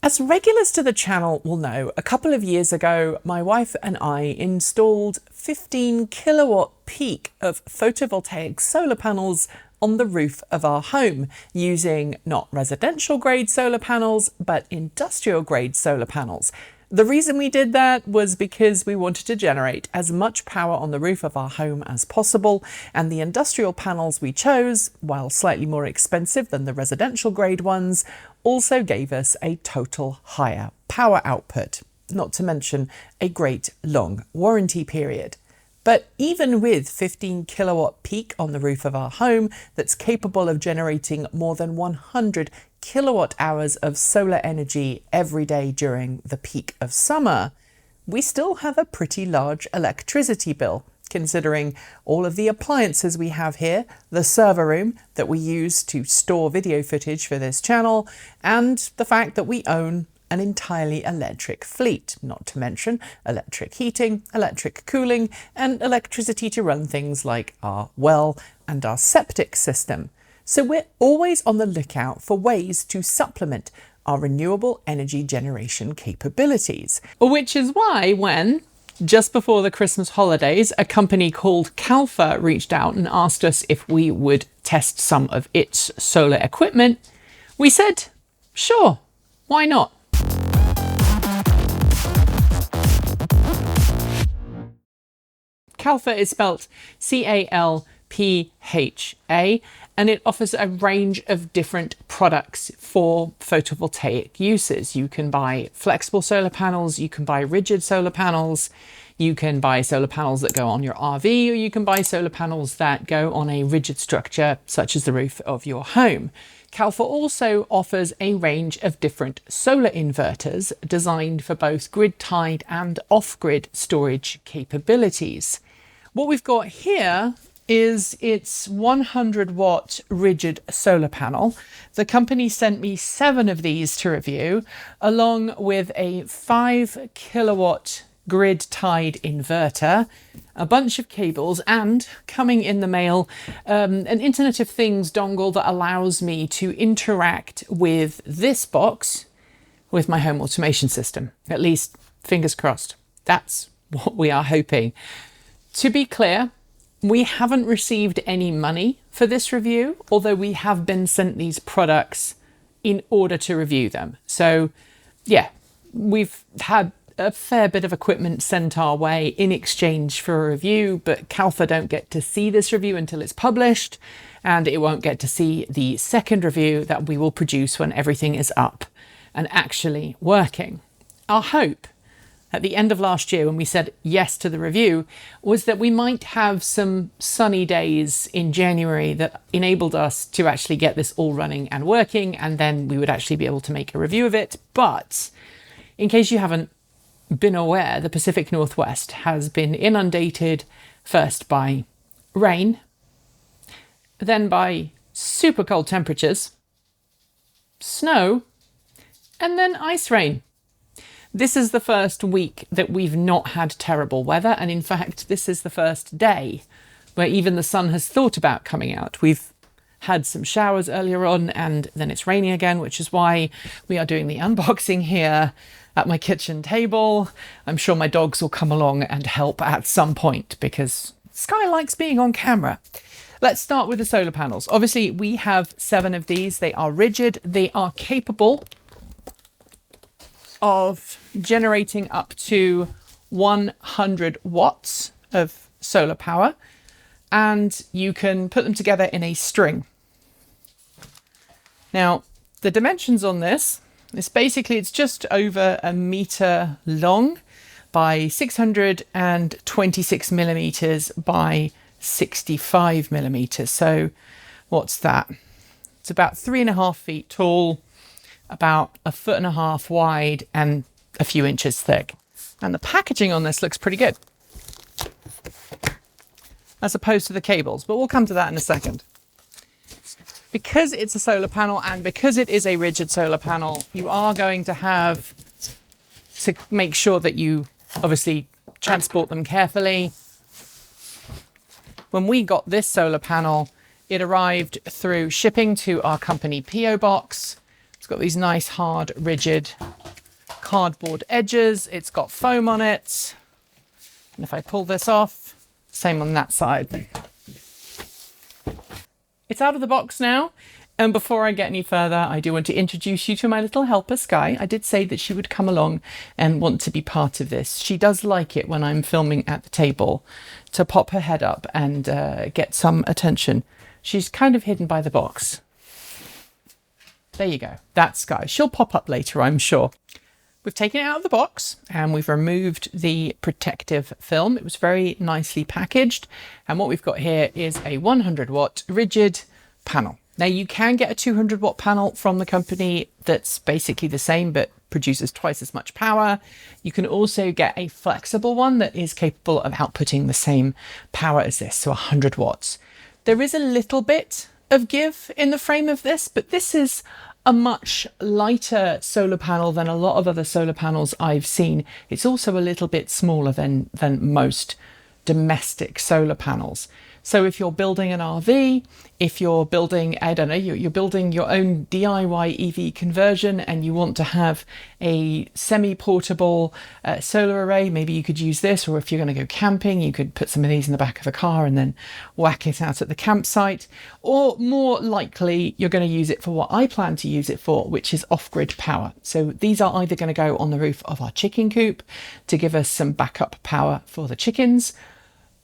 As regulars to the channel will know, a couple of years ago, my wife and I installed 15 kilowatt peak of photovoltaic solar panels on the roof of our home using not residential grade solar panels, but industrial grade solar panels. The reason we did that was because we wanted to generate as much power on the roof of our home as possible, and the industrial panels we chose, while slightly more expensive than the residential grade ones, also gave us a total higher power output, not to mention a great long warranty period. But even with 15 kilowatt peak on the roof of our home that's capable of generating more than 100 kilowatt hours of solar energy every day during the peak of summer, we still have a pretty large electricity bill, considering all of the appliances we have here, the server room that we use to store video footage for this channel, and the fact that we own an entirely electric fleet, not to mention electric heating, electric cooling, and electricity to run things like our well and our septic system. So we're always on the lookout for ways to supplement our renewable energy generation capabilities. Which is why when, just before the Christmas holidays, a company called Calpha reached out and asked us if we would test some of its solar equipment, we said, sure, why not? Calpha is spelt C-A-L-P-H-A, and it offers a range of different products for photovoltaic uses. You can buy flexible solar panels, you can buy rigid solar panels, you can buy solar panels that go on your RV, or you can buy solar panels that go on a rigid structure such as the roof of your home. Calpha also offers a range of different solar inverters designed for both grid-tied and off-grid storage capabilities. What we've got here is its 100 watt rigid solar panel. The company sent me 7 of these to review, along with a 5 kilowatt grid-tied inverter, a bunch of cables, and coming in the mail, an Internet of Things dongle that allows me to interact with this box with my home automation system. At least, fingers crossed. That's what we are hoping. To be clear, we haven't received any money for this review, although we have been sent these products in order to review them. So yeah, we've had a fair bit of equipment sent our way in exchange for a review, but Calpha don't get to see this review until it's published, and it won't get to see the second review that we will produce when everything is up and actually working. Our hope at the end of last year, when we said yes to the review, was that we might have some sunny days in January that enabled us to actually get this all running and working, and then we would actually be able to make a review of it. But in case you haven't been aware, the Pacific Northwest has been inundated first by rain, then by super cold temperatures, snow, and then ice rain. This is the first week that we've not had terrible weather, and in fact this is the first day where even the sun has thought about coming out. We've had some showers earlier on, and then it's raining again, which is why we are doing the unboxing here at my kitchen table. I'm sure my dogs will come along and help at some point because Sky likes being on camera. Let's start with the solar panels. Obviously we have 7 of these. They are rigid. They are capable of generating up to 100 watts of solar power, and you can put them together in a string. Now, the dimensions on this is basically, it's just over 1 meter long by 626 millimeters by 65 millimeters. So what's that? It's about 3.5 feet tall, about 1.5 feet wide, and a few inches thick. And the packaging on this looks pretty good, as opposed to the cables, but we'll come to that in a second. Because it's a solar panel and because it is a rigid solar panel, you are going to have to make sure that you obviously transport them carefully. When we got this solar panel, it arrived through shipping to our company PO box. It's got these nice, hard, rigid cardboard edges. It's got foam on it. And if I pull this off, same on that side. It's out of the box now. And before I get any further, I do want to introduce you to my little helper, Sky. I did say that she would come along and want to be part of this. She does like it when I'm filming at the table to pop her head up and get some attention. She's kind of hidden by the box. There you go. That's Sky. She'll pop up later, I'm sure. We've taken it out of the box and we've removed the protective film. It was very nicely packaged. And what we've got here is a 100 watt rigid panel. Now you can get a 200 watt panel from the company that's basically the same, but produces twice as much power. You can also get a flexible one that is capable of outputting the same power as this, so 100 watts. There is a little bit of give in the frame of this, but this is a much lighter solar panel than a lot of other solar panels I've seen. It's also a little bit smaller than most domestic solar panels. So if you're building an RV, if you're building, I don't know, you're building your own DIY EV conversion and you want to have a semi-portable solar array, maybe you could use this. Or if you're going to go camping, you could put some of these in the back of the car and then whack it out at the campsite. Or more likely, you're going to use it for what I plan to use it for, which is off-grid power. So these are either going to go on the roof of our chicken coop to give us some backup power for the chickens,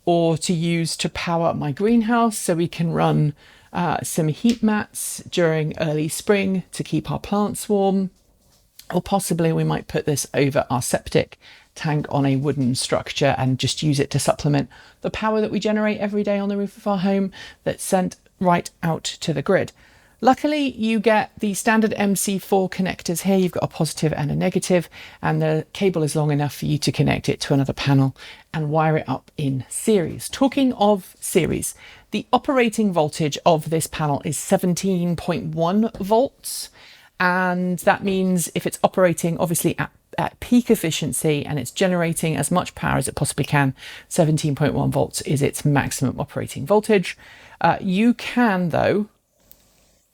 or to use to power my greenhouse so we can run some heat mats during early spring to keep our plants warm. Or possibly we might put this over our septic tank on a wooden structure and just use it to supplement the power that we generate every day on the roof of our home that's sent right out to the grid. Luckily, you get the standard MC4 connectors here. You've got a positive and a negative, and the cable is long enough for you to connect it to another panel and wire it up in series. Talking of series, the operating voltage of this panel is 17.1 volts. And that means if it's operating obviously at peak efficiency and it's generating as much power as it possibly can, 17.1 volts is its maximum operating voltage. You can, though,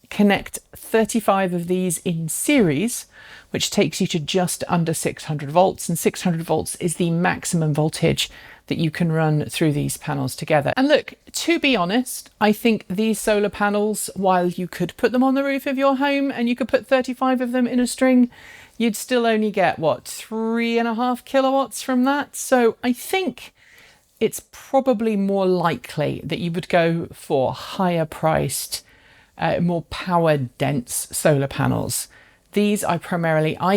connect 35 of these in series, which takes you to just under 600 volts. And 600 volts is the maximum voltage that you can run through these panels together. And look, to be honest, I think these solar panels, while you could put them on the roof of your home and you could put 35 of them in a string, you'd still only get, what, 3.5 kilowatts from that? So I think it's probably more likely that you would go for higher priced, more power dense solar panels. These I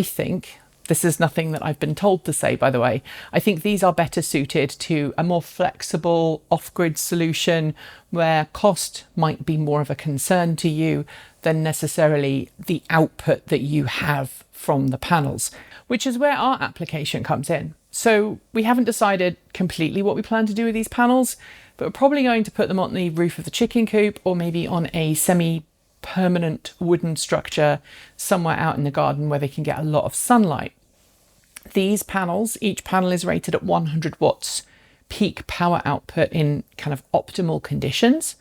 think, this is nothing that I've been told to say, by the way, I think these are better suited to a more flexible off-grid solution where cost might be more of a concern to you than necessarily the output that you have from the panels, which is where our application comes in. So we haven't decided completely what we plan to do with these panels, but we're probably going to put them on the roof of the chicken coop or maybe on a semi-permanent wooden structure somewhere out in the garden where they can get a lot of sunlight. These panels, each panel is rated at 100 watts peak power output in kind of optimal conditions.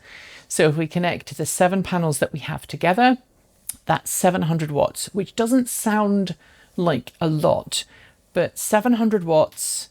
So if we connect to the 7 panels that we have together, that's 700 watts, which doesn't sound like a lot, but 700 watts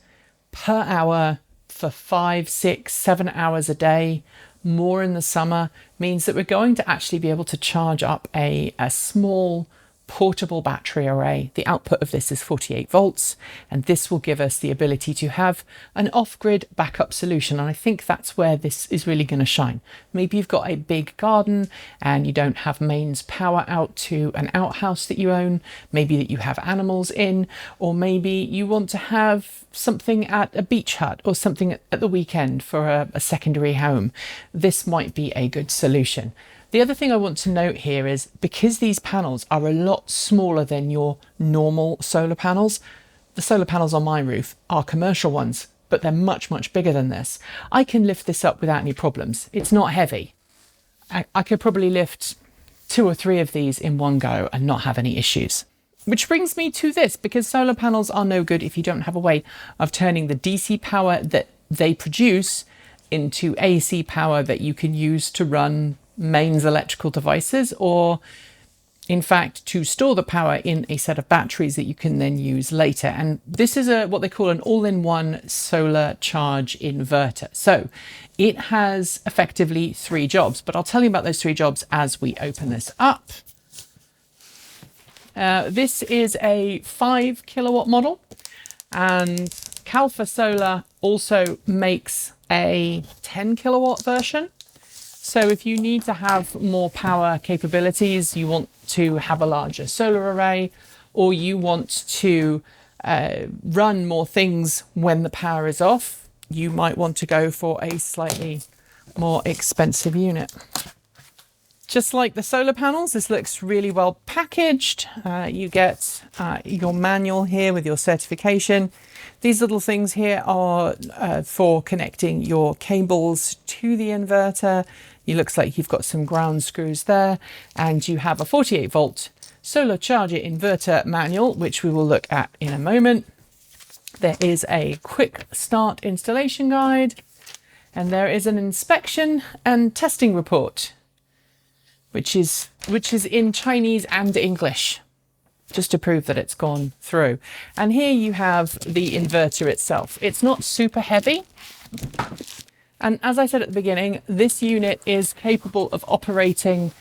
per hour for 5, 6, 7 hours a day, more in the summer, means that we're going to actually be able to charge up a small portable battery array. The output of this is 48 volts, and this will give us the ability to have an off-grid backup solution. And I think that's where this is really going to shine. Maybe you've got a big garden and you don't have mains power out to an outhouse that you own, maybe that you have animals in, or maybe you want to have something at a beach hut or something at the weekend for a secondary home. This might be a good solution. The other thing I want to note here is because these panels are a lot smaller than your normal solar panels, the solar panels on my roof are commercial ones, but they're much, much bigger than this. I can lift this up without any problems. It's not heavy. I could probably lift 2 or 3 of these in one go and not have any issues. Which brings me to this, because solar panels are no good if you don't have a way of turning the DC power that they produce into AC power that you can use to run mains electrical devices, or in fact, to store the power in a set of batteries that you can then use later. And this is what they call an all-in-one solar charge inverter. So it has effectively 3 jobs, but I'll tell you about those 3 jobs as we open this up. This is a 5 kilowatt model, and Calpha Solar also makes a 10 kilowatt version. So if you need to have more power capabilities, you want to have a larger solar array, or you want to run more things when the power is off, you might want to go for a slightly more expensive unit. Just like the solar panels, this looks really well packaged. You get your manual here with your certification. These little things here are for connecting your cables to the inverter. It looks like you've got some ground screws there, and you have a 48 volt solar charger inverter manual, which we will look at in a moment. There is a quick start installation guide, and there is an inspection and testing report, which is in Chinese and English, just to prove that it's gone through. And here you have the inverter itself. It's not super heavy. And as I said at the beginning, this unit is capable of operating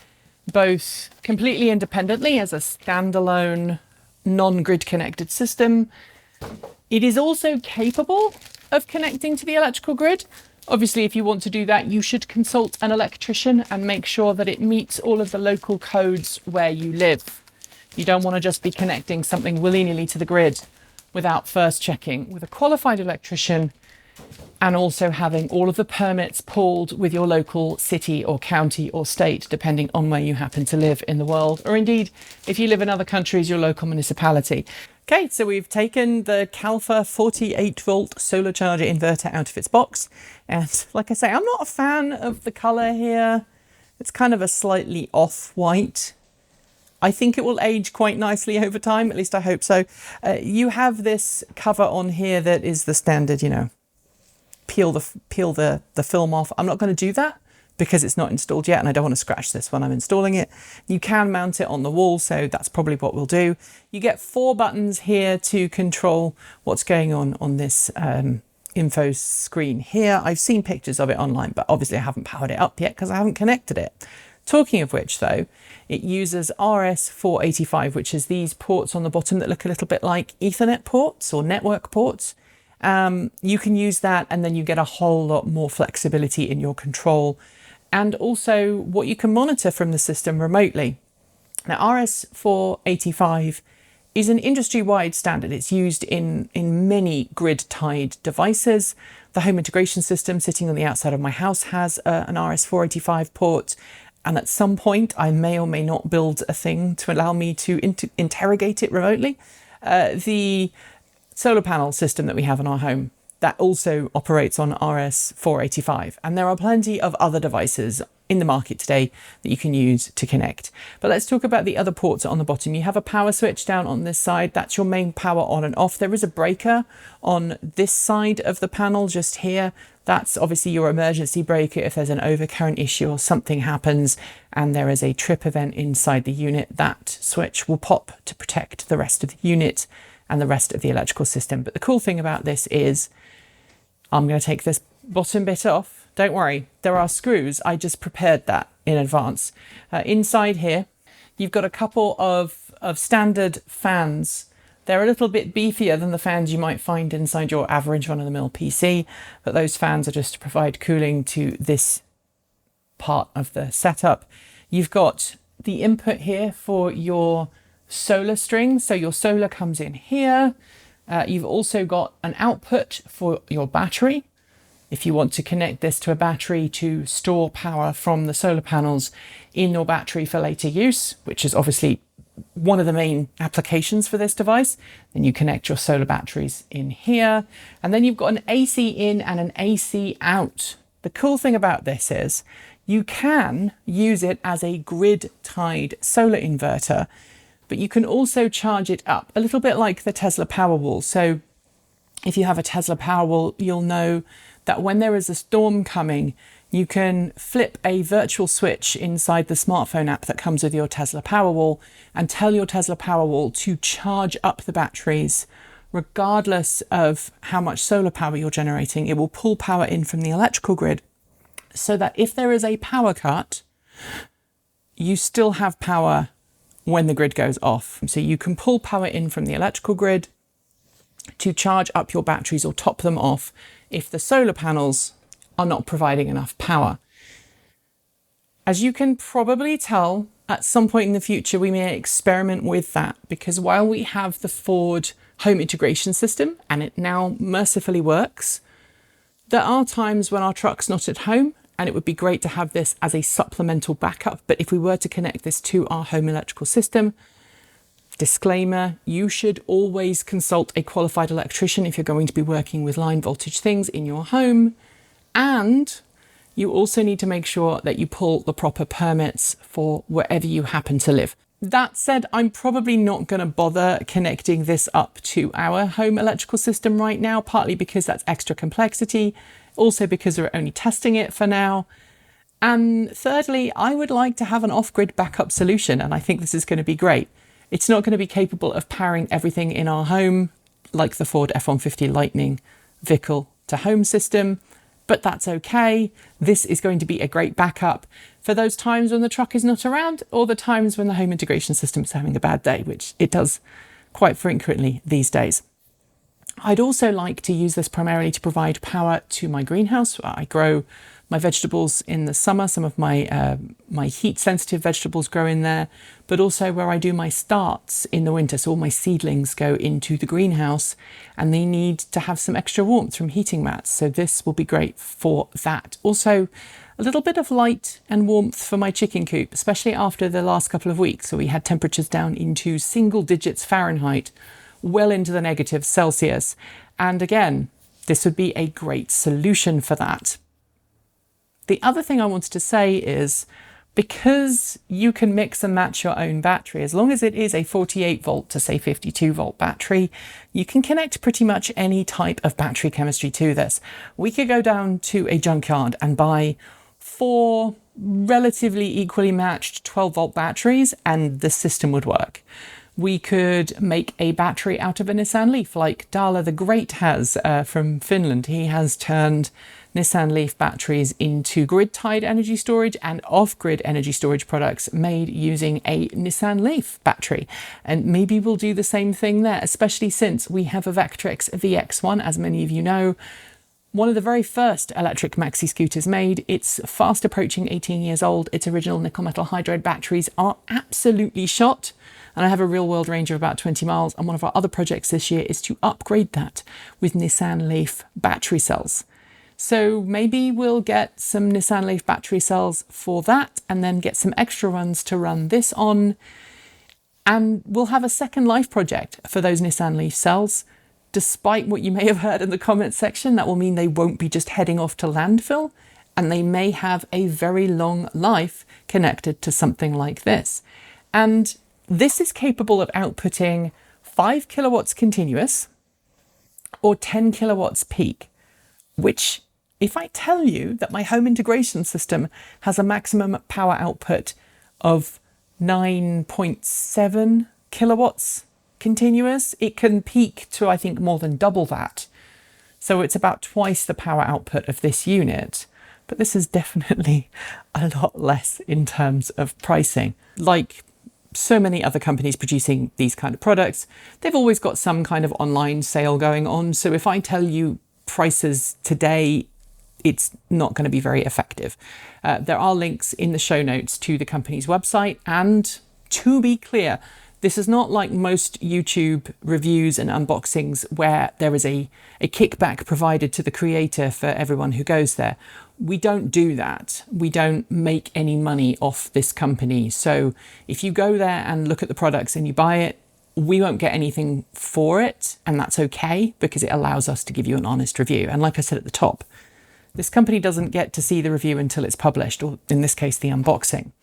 both completely independently as a standalone non-grid connected system. It is also capable of connecting to the electrical grid. Obviously, if you want to do that, you should consult an electrician and make sure that it meets all of the local codes where you live. You don't want to just be connecting something willy-nilly to the grid without first checking with a qualified electrician, and also having all of the permits pulled with your local city or county or state, depending on where you happen to live in the world, or indeed, if you live in other countries, your local municipality. Okay, so we've taken the Calpha 48 volt solar charger inverter out of its box. And like I say, I'm not a fan of the color here. It's kind of a slightly off-white. I think it will age quite nicely over time, at least I hope so. You have this cover on here that is the standard, you know, peel the film off. I'm not going to do that because it's not installed yet, and I don't want to scratch this when I'm installing it. You can mount it on the wall, so that's probably what we'll do. You get 4 buttons here to control what's going on this info screen here. I've seen pictures of it online, but obviously I haven't powered it up yet because I haven't connected it. Talking of which, though, it uses RS485, which is these ports on the bottom that look a little bit like Ethernet ports or network ports. You can use that, and then you get a whole lot more flexibility in your control, and also what you can monitor from the system remotely. Now, RS485 is an industry-wide standard. It's used in many grid-tied devices. The home integration system sitting on the outside of my house has an RS485 port, and at some point I may or may not build a thing to allow me to interrogate it remotely. The solar panel system that we have in our home, that also operates on RS485. And there are plenty of other devices in the market today that you can use to connect. But let's talk about the other ports on the bottom. You have a power switch down on this side. That's your main power on and off. There is a breaker on this side of the panel just here. That's obviously your emergency breaker if there's an overcurrent issue or something happens and there is a trip event inside the unit. That switch will pop to protect the rest of the unit and the rest of the electrical system. But the cool thing about this is I'm going to take this bottom bit off. Don't worry, there are screws. I just prepared that in advance. Inside here, you've got a couple of standard fans. They're a little bit beefier than the fans you might find inside your average run-of-the-mill PC, but those fans are just to provide cooling to this part of the setup. You've got the input here for your solar string. So your solar comes in here. You've also got an output for your battery. If you want to connect this to a battery to store power from the solar panels in your battery for later use, which is obviously one of the main applications for this device, then you connect your solar batteries in here. And then you've got an AC in and an AC out. The cool thing about this is you can use it as a grid-tied solar inverter, but you can also charge it up, a little bit like the Tesla Powerwall. So if you have a Tesla Powerwall, you'll know that when there is a storm coming, You can flip a virtual switch inside the smartphone app that comes with your Tesla Powerwall and tell your Tesla Powerwall to charge up the batteries regardless of how much solar power you're generating. It will pull power in from the electrical grid so that if there is a power cut, you still have power when the grid goes off. So you can pull power in from the electrical grid to charge up your batteries or top them off if the solar panels are not providing enough power. As you can probably tell, at some point in the future, we may experiment with that, because while we have the Ford home integration system and it now mercifully works, there are times when our truck's not at home and it would be great to have this as a supplemental backup. But if we were to connect this to our home electrical system, disclaimer, you should always consult a qualified electrician if you're going to be working with line voltage things in your home. And you also need to make sure that you pull the proper permits for wherever you happen to live. That said, I'm probably not going to bother connecting this up to our home electrical system right now, partly because that's extra complexity, also because we're only testing it for now. And thirdly, I would like to have an off-grid backup solution, and I think this is going to be great. It's not going to be capable of powering everything in our home, like the Ford F-150 Lightning vehicle to home system, but that's okay. This is going to be a great backup for those times when the truck is not around, or the times when the home integration system is having a bad day, which it does quite frequently these days. I'd also like to use this primarily to provide power to my greenhouse. I grow my vegetables in the summer. Some of my heat-sensitive vegetables grow in there, but also where I do my starts in the winter. So all my seedlings go into the greenhouse and they need to have some extra warmth from heating mats. So this will be great for that. Also, a little bit of light and warmth for my chicken coop, especially after the last couple of weeks. So we had temperatures down into single digits Fahrenheit, well into the negatives Celsius. And again, this would be a great solution for that. The other thing I wanted to say is, because you can mix and match your own battery, as long as it is a 48 volt to say 52 volt battery, you can connect pretty much any type of battery chemistry to this. We could go down to a junkyard and buy 4 relatively equally matched 12 volt batteries and the system would work. We could make a battery out of a Nissan Leaf like Dala the Great has from Finland. He has turned Nissan Leaf batteries into grid-tied energy storage and off-grid energy storage products made using a Nissan Leaf battery. And maybe we'll do the same thing there, especially since we have a Vectrex VX1, as many of you know, one of the very first electric maxi scooters made. It's fast approaching 18 years old. Its original nickel metal hydride batteries are absolutely shot. And I have a real world range of about 20 miles. And one of our other projects this year is to upgrade that with Nissan Leaf battery cells. So maybe we'll get some Nissan Leaf battery cells for that and then get some extra ones to run this on. And we'll have a second life project for those Nissan Leaf cells. Despite what you may have heard in the comments section, that will mean they won't be just heading off to landfill, and they may have a very long life connected to something like this. And this is capable of outputting 5 kilowatts continuous or 10 kilowatts peak, which, if I tell you that my home integration system has a maximum power output of 9.7 kilowatts continuous, it can peak to, I think, more than double that. So it's about twice the power output of this unit. But this is definitely a lot less in terms of pricing. Like so many other companies producing these kind of products, they've always got some kind of online sale going on. So if I tell you prices today, it's not going to be very effective. There are links in the show notes to the company's website. And to be clear, this is not like most YouTube reviews and unboxings where there is a kickback provided to the creator for everyone who goes there. We don't do that. We don't make any money off this company. So if you go there and look at the products and you buy it, we won't get anything for it. And that's okay, because it allows us to give you an honest review. And like I said at the top, this company doesn't get to see the review until it's published, or in this case, the unboxing.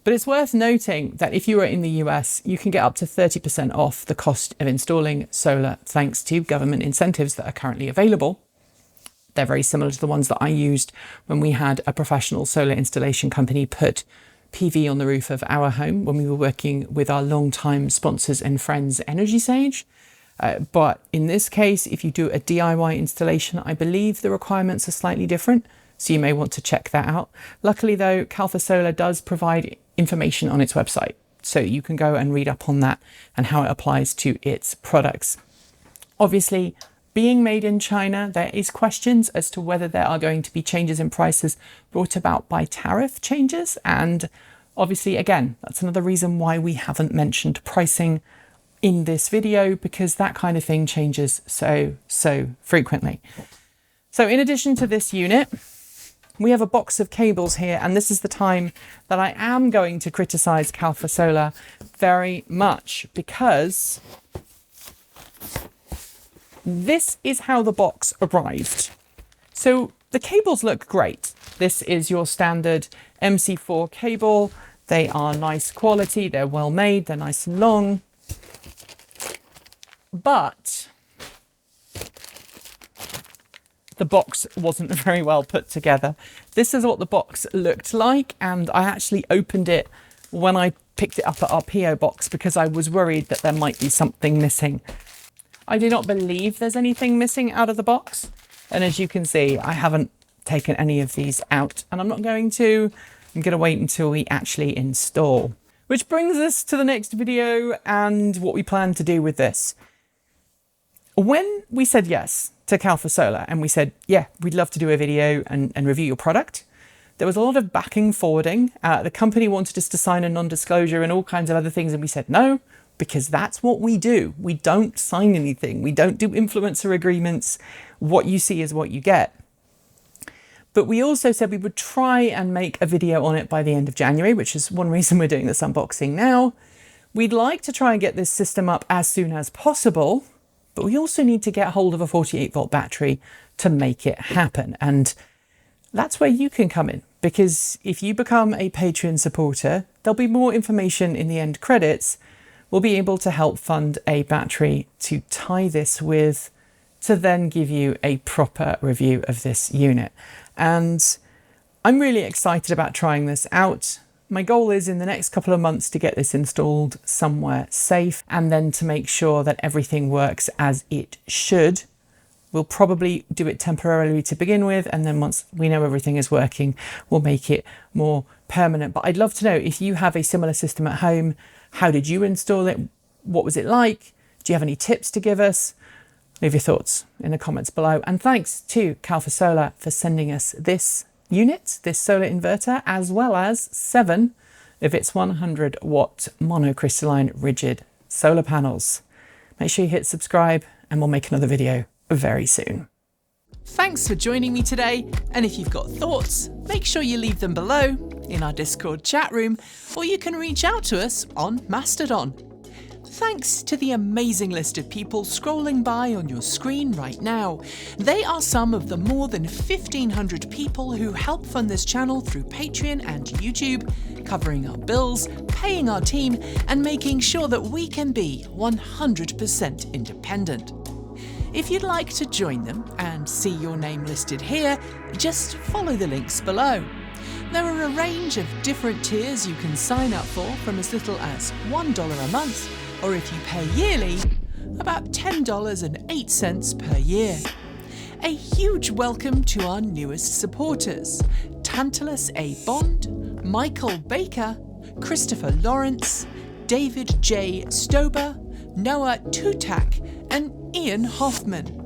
But it's worth noting that if you are in the US, you can get up to 30% off the cost of installing solar thanks to government incentives that are currently available. They're very similar to the ones that I used when we had a professional solar installation company put PV on the roof of our home when we were working with our longtime sponsors and friends, Energy Sage. But in this case, if you do a DIY installation, I believe the requirements are slightly different. So you may want to check that out. Luckily though, Calpha Solar does provide information on its website. So you can go and read up on that and how it applies to its products. Obviously, being made in China, there is questions as to whether there are going to be changes in prices brought about by tariff changes. And obviously, again, that's another reason why we haven't mentioned pricing in this video, because that kind of thing changes so frequently. So in addition to this unit, we have a box of cables here, and this is the time that I am going to criticize Calpha Solar very much, because this is how the box arrived. So the cables look great. This is your standard MC4 cable. They are nice quality, they're well made, they're nice and long. But the box wasn't very well put together. This is what the box looked like, and I actually opened it when I picked it up at our PO box because I was worried that there might be something missing. I do not believe there's anything missing out of the box, and as you can see, I haven't taken any of these out, and I'm not going to. I'm going to wait until we actually install. Which brings us to the next video and what we plan to do with this. When we said yes to Calpha Solar and we said, yeah, we'd love to do a video and review your product, there was a lot of backing forwarding. The company wanted us to sign a non-disclosure and all kinds of other things, and we said no, because that's what we do. We don't sign anything. We don't do influencer agreements. What you see is what you get. But we also said we would try and make a video on it by the end of January, which is one reason we're doing this unboxing now. We'd like to try and get this system up as soon as possible, but we also need to get hold of a 48-volt battery to make it happen. And that's where you can come in, because if you become a Patreon supporter, there'll be more information in the end credits. We'll be able to help fund a battery to tie this with, to then give you a proper review of this unit. And I'm really excited about trying this out. My goal is in the next couple of months to get this installed somewhere safe, and then to make sure that everything works as it should. We'll probably do it temporarily to begin with, and then once we know everything is working, we'll make it more permanent. But I'd love to know if you have a similar system at home. How did you install it? What was it like? Do you have any tips to give us? Leave your thoughts in the comments below. And thanks to Calpha Solar for sending us this unit, this solar inverter, as well as 7 of its 100-watt monocrystalline rigid solar panels. Make sure you hit subscribe, and we'll make another video very soon. Thanks for joining me today, and if you've got thoughts, make sure you leave them below in our Discord chat room, or you can reach out to us on Mastodon. Thanks to the amazing list of people scrolling by on your screen right now. They are some of the more than 1,500 people who help fund this channel through Patreon and YouTube, covering our bills, paying our team, and making sure that we can be 100% independent. If you'd like to join them and see your name listed here, just follow the links below. There are a range of different tiers you can sign up for, from as little as $1 a month, or if you pay yearly, about $10.08 per year. A huge welcome to our newest supporters: Tantalus A. Bond, Michael Baker, Christopher Lawrence, David J. Stober, Noah Tutak, and Ian Hoffman.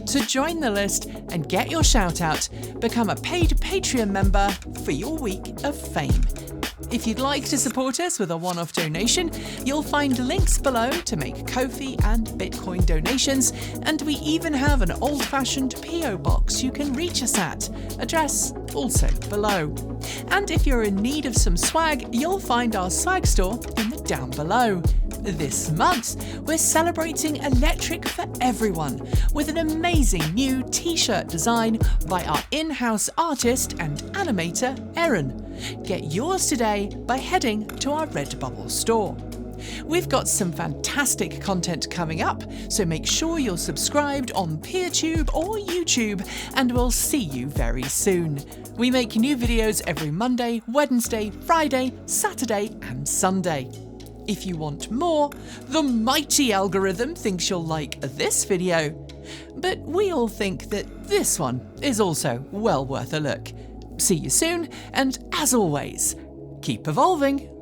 To join the list and get your shout out, become a paid Patreon member for your week of fame. If you'd like to support us with a one-off donation, you'll find links below to make Ko-fi and Bitcoin donations, and we even have an old-fashioned PO box you can reach us at, address also below. And if you're in need of some swag, you'll find our swag store in the down below. This month, we're celebrating electric for everyone with an amazing new t-shirt design by our in-house artist and animator, Erin. Get yours today by heading to our Redbubble store. We've got some fantastic content coming up, so make sure you're subscribed on PeerTube or YouTube, and we'll see you very soon. We make new videos every Monday, Wednesday, Friday, Saturday and Sunday. If you want more, the mighty algorithm thinks you'll like this video, but we all think that this one is also well worth a look. See you soon, and as always, keep evolving.